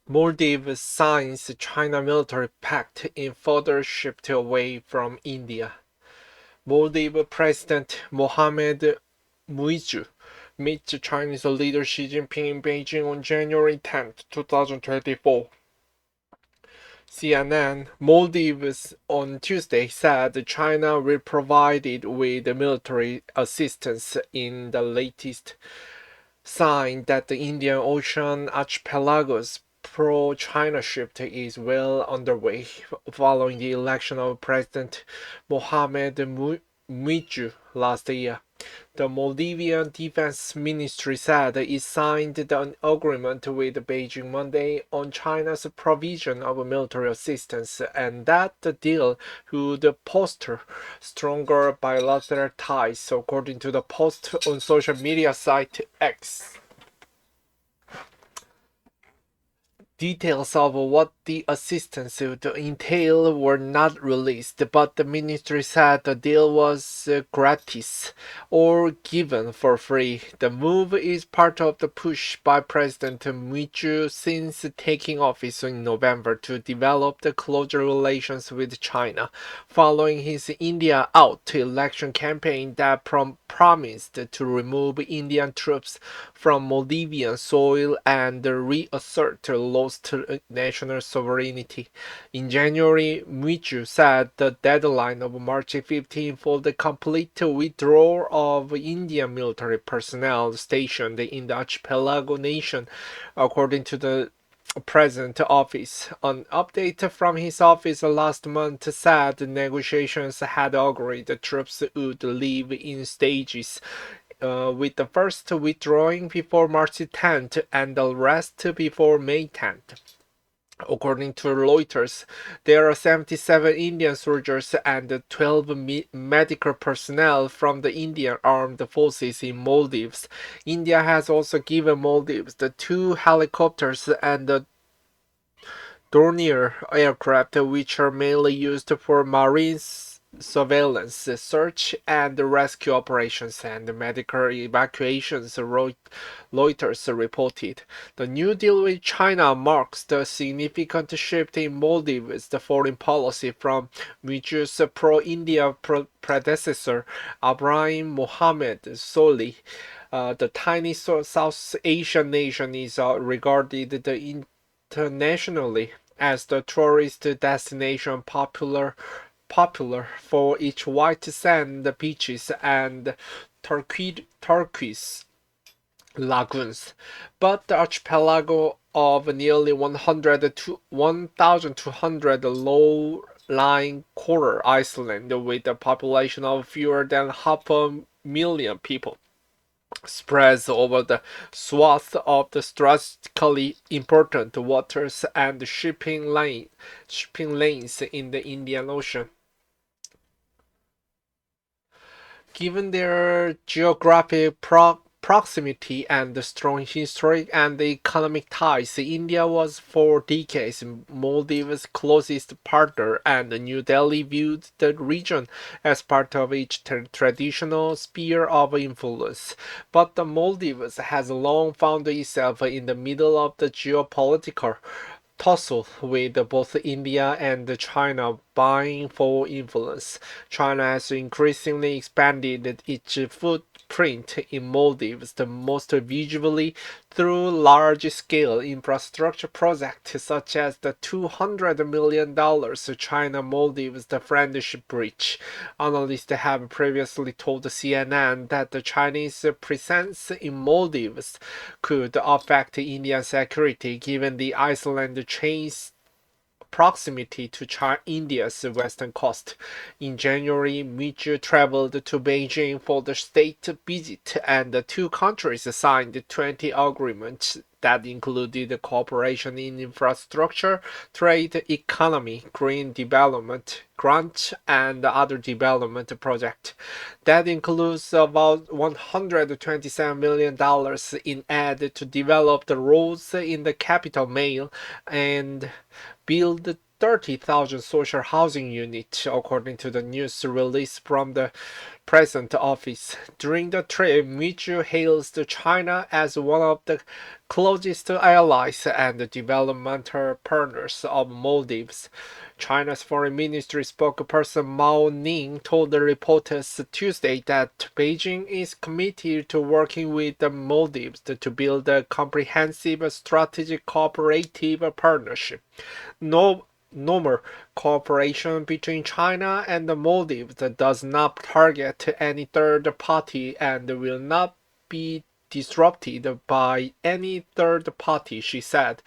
Maldives signs China military pact in further shift away from India. Maldives President Mohamed Muizzu meets Chinese leader Xi Jinping in Beijing on January 10, 2024. CNN Maldives on Tuesday said China will provide it with military assistance in the latest sign that the Indian Ocean archipelago's pro-China shift is well underway following the election of President Mohamed Muizzu last year. The Maldivian Defense Ministry said it signed an agreement with Beijing Monday on China's provision of military assistance and that the deal would foster stronger bilateral ties, according to the post on social media site X. Details of what the assistance would entail were not released, but the ministry said the deal was gratis or given for free. The move is part of the push by President Muizzu since taking office in November to develop the closer relations with China, following his India Out election campaign that promised to remove Indian troops from Maldivian soil and reassert lost national sovereignty. In January, Muizzu said the deadline of March 15 for the complete withdrawal of Indian military personnel stationed in the archipelago nation, according to the President office. An update from his office last month said negotiations had agreed the troops would leave in stages, with the first withdrawing before March 10th and the rest before May 10th. According to Reuters, there are 77 Indian soldiers and 12 medical personnel from the Indian Armed Forces in Maldives. India has also given Maldives the 2 helicopters and the Dornier aircraft, which are mainly used for marine surveillance, search and rescue operations, and medical evacuations, Reuters reported. The new deal with China marks the significant shift in Maldives' foreign policy from Muizzu's pro-India predecessor, Ibrahim Mohammed Solih. The tiny South Asian nation is regarded internationally as the tourist destination popular for its white sand beaches and turquoise lagoons, but the archipelago of nearly 1,200 low-lying coral islands with a population of fewer than half a million people spreads over the swath of the strategically important waters and shipping lanes in the Indian Ocean. Given their geographic proximity and the strong historic and economic ties, India was for decades Maldives' closest partner, and New Delhi viewed the region as part of its traditional sphere of influence. But the Maldives has long found itself in the middle of the geopolitical tussle with both India and China vying for influence. China has increasingly expanded its footprint in Maldives, the most visibly through large-scale infrastructure projects such as the $200 million China-Maldives Friendship Bridge. Analysts have previously told CNN that the Chinese presence in Maldives could affect Indian security given the island chain's proximity to India's western coast. In January, Muizzu traveled to Beijing for the state visit, and the two countries signed 20 agreements that included cooperation in infrastructure, trade, economy, green development, grants, and other development projects. That includes about $127 million in aid to develop the roads in the capital Mail and build 30,000 social housing units, according to the news release from the President office. During the trip, Michu hails China as one of the closest allies and developmental partners of Maldives. China's Foreign Ministry spokesperson Mao Ning told the reporters Tuesday that Beijing is committed to working with the Maldives to build a comprehensive strategic cooperative partnership. Normal cooperation between China and the Maldives does not target any third party and will not be disrupted by any third party, she said.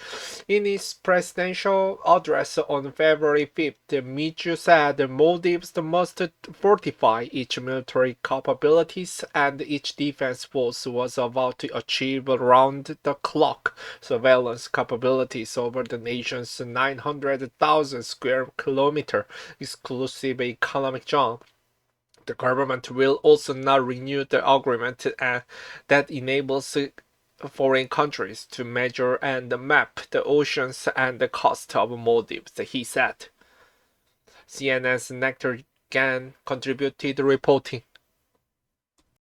In his presidential address on February 5th, Michu said the Maldives must fortify its military capabilities and its defense force was about to achieve round-the-clock surveillance capabilities over the nation's 900,000 square kilometer exclusive economic zone. The government will also not renew the agreement that enables foreign countries to measure and map the oceans and the coast of Maldives, he said. CNN's Nectar Gan contributed reporting.